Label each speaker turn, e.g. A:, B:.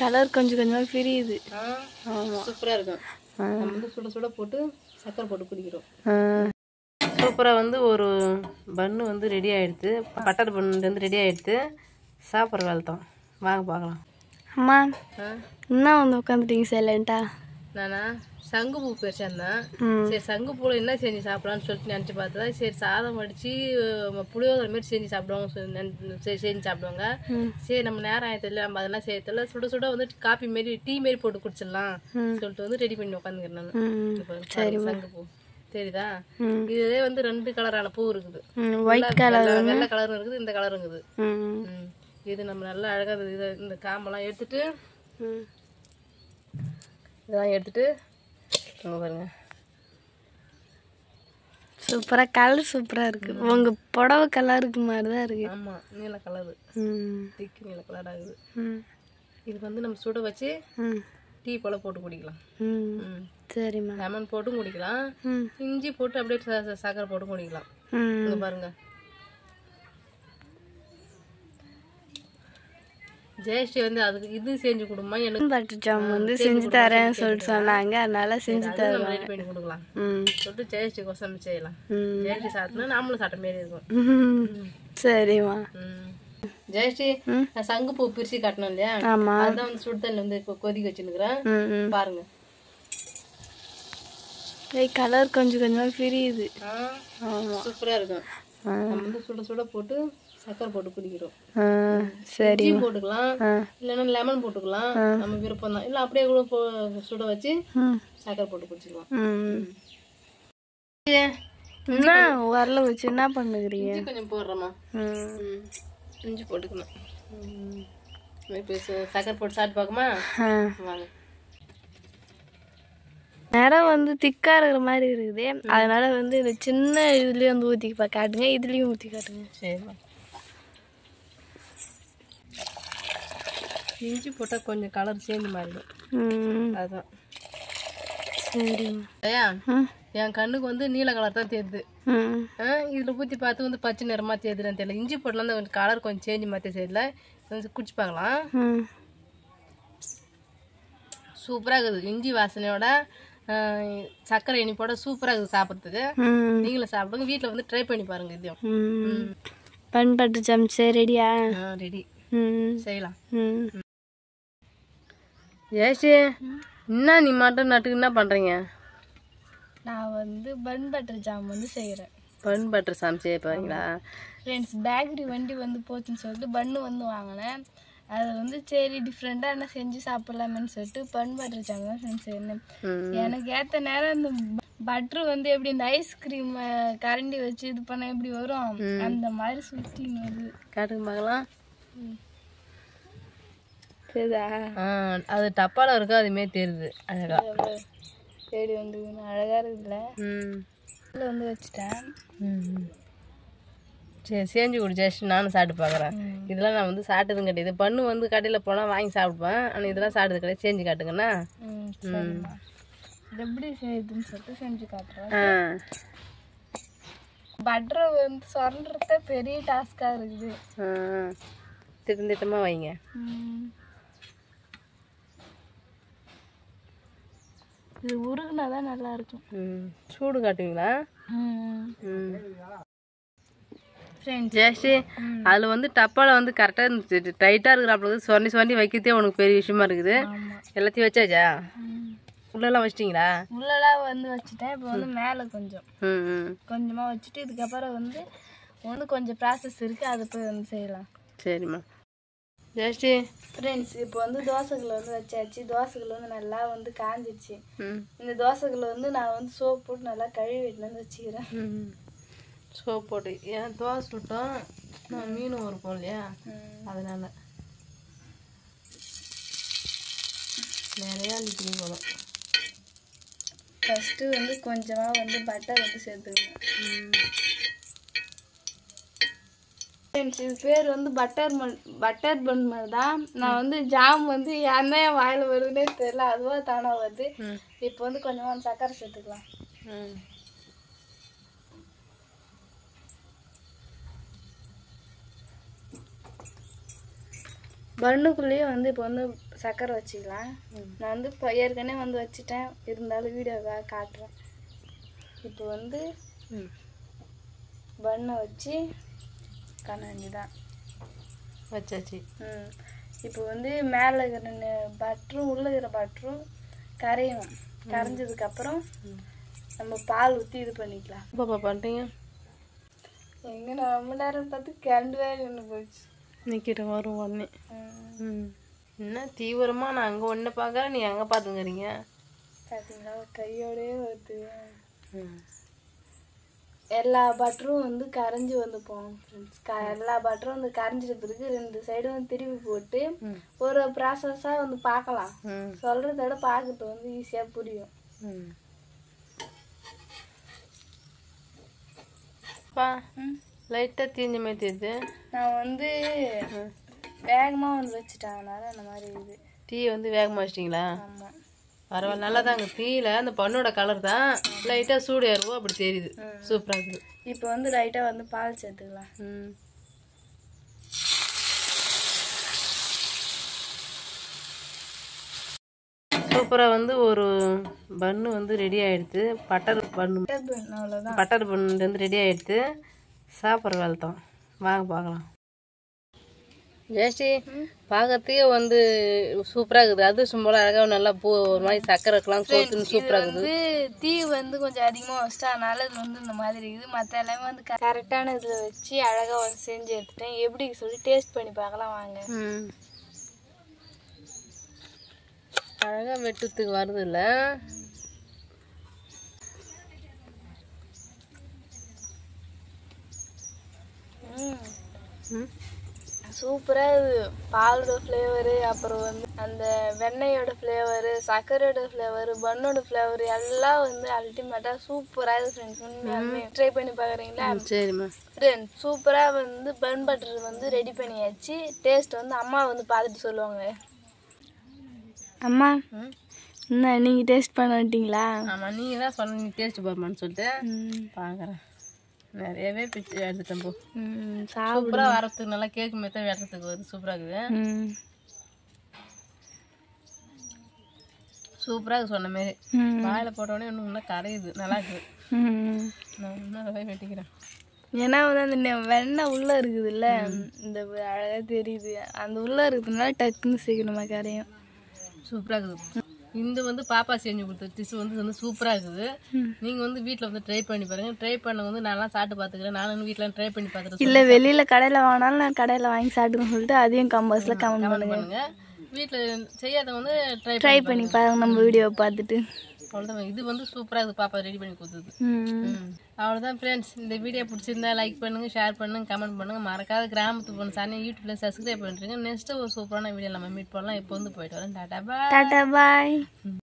A: Colour கொஞ்சம் கொஞ்சமாக பிரியுது.
B: ஆமாம், சூப்பராக இருக்கும். நம்ம வந்து சுட சுட போட்டு சக்கரை போட்டு குடிக்கிறோம். சூப்பராக வந்து ஒரு பன்னு வந்து ரெடி ஆகிடுது. பட்டர் பன்னு வந்து ரெடி ஆகிடுது. சாப்பிட்ற வேலை தான். வாங்க பார்க்கலாம்.
A: அம்மா என்ன வந்து உட்காந்துட்டீங்க சைலண்டா?
B: நானா சங்குப்பூ பறிச்சிருந்தேன். சரி சங்குப்பூவில் என்ன செஞ்சு சாப்பிடலான்னு சொல்லிட்டு நினச்சி பார்த்தா, சரி சாதம் அடித்து புளியோதரை மாரி செஞ்சு சாப்பிடுவாங்க, செஞ்சு சாப்பிடுவாங்க. சரி நம்ம நேரம் ஆயிடுத்துல, நம்ம அதெல்லாம் செய்யறதில்ல, சுட சுட வந்து காப்பி மாரி டீ மாரி போட்டு குடிச்சிடலாம் சொல்லிட்டு வந்து ரெடி பண்ணி உட்காந்துக்கிறேன் நான். சங்குப்பூ தெரியுதா? இதுவே வந்து 2 கலரான பூ இருக்குது.
A: ஒயிட் கலர்,
B: வெள்ளை கலரும் இருக்குது, இந்த கலரும் இருக்குது. இது நம்ம நல்லா அழகாக இந்த காம்பெல்லாம் எடுத்துட்டு இதெல்லாம் எடுத்துட்டு பாருங்க.
A: சூப்பராக கலர் சூப்பராக இருக்குது. உங்கள் புடவை கலருக்கு மாதிரி தான் இருக்குது.
B: ஆமாம், நீல கலரு, திக்கு நீல கலர் ஆகுது. இது வந்து நம்ம சுட வச்சு டீ போல் போட்டு குடிக்கலாம்.
A: சரிம்மா.
B: லெமன் போட்டும் குடிக்கலாம், இஞ்சி போட்டு அப்படியே சக்கரை போட்டு குடிக்கலாம். இங்கே பாருங்க, ஜெயஸ்ரீ வந்து அதுக்கு இது செஞ்சு கொடுமா, எனக்கு
A: பட்டர் ஜாம் வந்து செஞ்சு தரேன்னு சொல்லிட்டு சொன்னாங்க, அதனால செஞ்சு தரேன்.
B: ரெடி பண்ணி கொடுக்கலாம் சொல்லிட்டு ஜெயஸ்ரீ கோசம் செய்யலாம். ஜெயஸ்ரீ சாப்பிட்டோம்னா நாமளும் சாப்பிட்ட மாரி இருக்கும்.
A: சரிம்மா.
B: ஜெயஸ்ரீ நான் சங்குப்பூ பிரிச்சு காட்டணும் இல்லையா? அதான் வந்து சுடு தண்ணி வந்து இப்போ கொதிக்க வச்சுருக்கிறேன். பாருங்க,
A: கலர் கொஞ்சம் கொஞ்சமாக பிரியுது.
B: சூப்பராக இருக்கும். நம்ம வந்து சுட சுட போட்டு சக்கரை போட்டு குடிக்கிறோம்.
A: சரி,
B: போட்டுக்கலாம், இல்லைன்னா லெமன் போட்டுக்கலாம், நம்ம விருப்பம் தான். இல்லை அப்படியே கூட சுட வச்சு சக்கரை போட்டு குடிச்சிக்கலாம்.
A: என்ன வரல வச்சு என்ன பண்ணுகிறீங்க?
B: கொஞ்சம் போடுறோமா, இஞ்சி போட்டுக்கணும். இப்போ சக்கரை போட்டு சாப்பிட்டு பார்க்குமா? வாங்க.
A: நேரம் வந்து திக்காக இருக்கிற மாதிரி இருக்குது, அதனால வந்து இந்த சின்ன இதுலேயும் வந்து ஊற்றி காட்டுங்க, இதுலேயும் ஊற்றி காட்டுங்க.
B: சரிம்மா. இஞ்சி போட்டால் கொஞ்சம் கலர் சேர்ந்து மாறிடும், அதுதான். சரியா? என் கண்ணுக்கு வந்து நீல கலர் தான் தெரியுது. இதில் ஊற்றி பார்த்து வந்து பச்சை நிறமாக தெரியுதுன்னு தெரியல. இஞ்சி போட்டலாம் தான் கலர் கொஞ்சம் சேஞ்ச் மாற்றி தெரியல. கொஞ்சம் குடிச்சு பார்க்கலாம். சூப்பராக இருக்குது. இஞ்சி வாசனையோட சர்க்கரை இனிப்போட சூப்பராக இருக்குது சாப்பிட்றதுக்கு. நீங்களும் சாப்பிடுங்க, வீட்டில் வந்து ட்ரை பண்ணி பாருங்க. இதையும்
A: பன் பட்டர் ஜாம் ரெடியா?
B: ரெடி, செய்யலாம். ஜெயஸ்ரீ என்ன நீ மட்டும் நட்டுக்கு என்ன பண்ணுறீங்க?
A: நான் வந்து பன் பட்டர் ஜாம் வந்து செய்கிறேன்.
B: பன் பட்டர் ஜாம் செய்ய போகிறீங்களா?
A: ஃப்ரெண்ட்ஸ், பேக்கரி வண்டி வந்து போச்சுன்னு சொல்லிட்டு பன்னு வந்து வாங்கினேன். அது வந்து சரி டிஃப்ரெண்ட்டாக என்ன செஞ்சு சாப்பிட்லாமேன்னு சொல்லிட்டு பன் பட்டர் ஜாம் தான் ஃப்ரெண்ட்ஸ் செய்யணும். எனக்கு ஏற்ற நேரம் இந்த பட்ரு வந்து எப்படி இந்த ஐஸ்கிரீம் கரண்டி வச்சு இது பண்ண எப்படி வரும், அந்த மாதிரி சுற்றின்னு வருது.
B: காட்டுங்க பார்க்கலாம்.
A: சரிதா?
B: அது டப்பாவில் இருக்கா, அதுமாரி தெரியுது அழகா.
A: சரி வந்து அழகாக இருக்குதுல்ல, இதில் வந்து வச்சுட்டேன்.
B: சரி செஞ்சு கொடு ஜெயஸ்ரீ, நானும் சாப்பிட்டு பார்க்குறேன். இதெல்லாம் நான் வந்து சாப்பிட்டதும் கிடையாது. பண்ணு வந்து கடையில் போனால் வாங்கி சாப்பிடுவேன், ஆனால் இதெல்லாம் சாப்பிட்டது கிடையாது. செஞ்சு காட்டுங்கண்ணா.
A: எப்படி செய்யுதுன்னு சொல்லிட்டு செஞ்சு காட்டுறேன். பட்டரை வந்து சொல்கிறத பெரிய டாஸ்காக இருக்குது.
B: திட்டமாக வைங்க.
A: இது உருகுனா தான் நல்லா இருக்கும்.
B: சூடு காட்டுவீங்களா?
A: ஜெயஸ்ரீ,
B: அதில் வந்து டப்பாவில் வந்து கரெக்டாக இருந்துச்சு, டைட்டாக இருக்கிறாப்புல சொன்னி சொன்னி வைக்கிறதே உனக்கு பெரிய விஷயமா இருக்குது. எல்லாத்தையும் வச்சாச்சா? உள்ளெல்லாம் வச்சிட்டிங்களா?
A: உள்ளெல்லாம் வந்து வச்சுட்டேன். இப்போ வந்து மேலே கொஞ்சம் கொஞ்சமாக வச்சுட்டு இதுக்கப்புறம் வந்து கொஞ்சம் ப்ராசஸ் இருக்குது, அதை போய் வந்து செய்யலாம்.
B: சரிம்மா. ஜெயஸ்ரீ
A: ஃப்ரெண்ட்ஸ், இப்போ வந்து தோசைகளை வந்து வச்சாச்சு. தோசைகள் வந்து நல்லா வந்து காஞ்சிடுச்சு. இந்த தோசைகளை வந்து நான் வந்து சோப் போட்டு நல்லா கழுவிட்டு வந்து வச்சுக்கிறேன்.
B: சோப் போட்டு ஏன் தோசை சுட்டோம், நான் மீனும் இருக்கும் இல்லையா, அதனால நிறையா அள்ளிக்கிங்க போதும்.
A: ஃபஸ்ட்டு வந்து கொஞ்சமாக வந்து பட்டர் வந்து சேர்த்துக்கணும். இது பேர் வந்து பட்டர் பன் மாதிரி தான். நான் வந்து ஜாம் வந்து என்ன வாயில் வருதுன்னே தெரியல, அதுவாக தானாக வருது. இப்போ வந்து கொஞ்சமாக சர்க்கரை சேர்த்துக்கலாம். பண்ணுக்குள்ளேயே வந்து இப்போ வந்து சர்க்கரை வச்சுக்கலாம். நான் வந்து இப்போ ஏற்கனவே வந்து வச்சுட்டேன், இருந்தாலும் வீடியோக்காக காட்டுறேன். இப்போ வந்து பண்ணை வச்சு கண்ணாண்டி தான்
B: வச்சாச்சு.
A: இப்போ வந்து மேலே இருக்கிற பட்டரும் உள்ளே இருக்கிற பட்டரும் கரையும். கரைஞ்சதுக்கப்புறம் நம்ம பால் ஊற்றி இது பண்ணிக்கலாம்.
B: பாப்பா பண்ணுறீங்க
A: எங்கே நான் ரொம்ப நேரம் பார்த்து கரண்டு வேறு நின்று போச்சு.
B: நிற்கிட்ட வரும் உடனே. என்ன தீவிரமாக நான் அங்கே ஒன்று பார்க்குறேன், நீ அங்கே பார்த்துங்கிறீங்க.
A: பார்த்தீங்களா கையோடயே வருது. எல்லா பட்டரும் வந்து கரைஞ்சி வந்து போகும் ஃப்ரெண்ட்ஸ். எல்லா பட்டரும் வந்து கரைஞ்சிட்ட பிறகு 2 சைடும் வந்து திருப்பி போட்டு ஒரு ப்ராசஸாக வந்து பார்க்கலாம். சொல்கிறத விட பார்க்கறது வந்து ஈஸியாக புரியும்.
B: லைட்டாக தீஞ்ச மாதிரி தெரியுது.
A: நான் வந்து வேகமாக வந்து வச்சுட்டேன், அதனால அந்த மாதிரி இது.
B: டீ வந்து வேகமாக வச்சிட்டிங்களா?
A: ஆமாம்,
B: பரவாயில்ல, நல்லா தாங்க. டீயில் அந்த பண்ணோட கலர் தான் லைட்டாக சூடு ஏறுவோம், அப்படி தெரியுது. சூப்பராக இருக்குது.
A: இப்போ வந்து லைட்டாக வந்து பால் சேர்த்துக்கலாம்.
B: சூப்பராக வந்து ஒரு பன்னு வந்து ரெடி ஆகிடுது. பட்டர் பன்னு,
A: அவ்வளோதான்.
B: பட்டர் பன்னு வந்து ரெடி ஆகிடுது. சாப்பிட்ற வேலை தான். வாங்க பார்க்கலாம். ஜெயஸ்ரீ, பார்க்கறதுக்கே வந்து சூப்பராக இருக்குது. அதிர்ஷ்டம் போல் அழகாக நல்லா பூ ஒரு மாதிரி சக்கரை இருக்கலாம், சோத்துன்னு சூப்பராக இருக்குது.
A: தீ வந்து கொஞ்சம் அதிகமாக வச்சுட்டா, அதனால இது வந்து இந்த மாதிரி இருக்குது. மற்ற எல்லாமே வந்து கரெக்டான இதில் வச்சு அழகாக வந்து செஞ்சு எடுத்துட்டேன். எப்படி சொல்லி டேஸ்ட் பண்ணி பார்க்கலாம் வாங்க.
B: அழகாக வெட்டுறதுக்கு வருது இல்லை?
A: சூப்பராக இது பாலோட ஃப்ளேவரு, அப்புறம் வந்து அந்த வெண்ணெயோட ஃப்ளேவரு, சர்க்கரையோட ஃப்ளேவரு, பன்னோட ஃப்ளேவரு எல்லாம் வந்து அல்டிமேட்டாக சூப்பராக இது ஃப்ரெண்ட்ஸ். உண்மையாலுமே ட்ரை பண்ணி பார்க்குறீங்களா?
B: சரிம்மா
A: ஃப்ரெண்ட்ஸ், சூப்பராக வந்து பன் பட்டர் வந்து ரெடி பண்ணியாச்சு. டேஸ்ட் வந்து அம்மா வந்து பார்த்துட்டு சொல்லுவாங்க. அம்மா என்ன நீங்கள் டேஸ்ட் பண்ண மாட்டீங்களா?
B: ஆமாம், நீங்கள் தான் சொன்ன, நீ டேஸ்ட் பார்ப்பான்னு சொல்லிட்டு பார்க்குறேன். நிறையவே பிச்சு எடுத்துட்டேன். போ சூப்பராக வரத்துக்கு நல்லா கேக்கு மாரி தான் வெட்டுறதுக்கு வருது. சூப்பராக இருக்குது. சூப்பராக சொன்ன மாரி வாயில் போட்டோடனே இன்னும் கரையுது. நல்லா இருக்குது. நான் இன்னும் நிறைய வெட்டிக்கிறேன்.
A: ஏன்னா வந்து அந்த வெண்ணெய் உள்ளே இருக்குதுல்ல, இந்த அழகாக தெரியுது. அந்த உள்ளே இருக்கிறதுனால டக்குன்னு சீக்கிரமாக கரையும்.
B: சூப்பராக இருக்குது. இந்த வந்து பாப்பா செஞ்சு கொடுத்த டிஷ் வந்து சூப்பராக இருக்குது. நீங்கள் வந்து வீட்டில் வந்து ட்ரை பண்ணி பாருங்கள். ட்ரை பண்ண வந்து நான்லாம் சாப்பிட்டு பார்த்துக்கிறேன். நானும் வீட்டில் ட்ரை பண்ணி பார்த்துட்டு
A: இல்லை வெளியில் கடையில் வாங்கினாலும் நான் கடையில் வாங்கி சாப்பிட்டுன்னு சொல்லிட்டு அதையும் கமெண்ட்ஸில் கமெண்ட் பண்ணுங்க.
B: வீட்டில் செய்யாத வந்து
A: ட்ரை பண்ணி பாருங்க நம்ம வீடியோவை பார்த்துட்டு.
B: அவ்வளோதான். இது வந்து சூப்பராக இருக்குது. பாப்பா ரெடி பண்ணி கொடுத்தது. அவ்வளோதான் ஃப்ரெண்ட்ஸ். இந்த வீடியோ பிடிச்சிருந்தா லைக் பண்ணுங்கள், ஷேர் பண்ணுங்கள், கமெண்ட் பண்ணுங்கள். மறக்காத கிராமத்து பொண்ணு சாணி யூடியூப்ல சப்ஸ்கிரைப் பண்ணுறீங்க. நெக்ஸ்ட்டு ஒரு சூப்பரான வீடியோ நம்ம மீட் பண்ணலாம். இப்போ வந்து போயிட்டு வரேன். டாடா பாய்.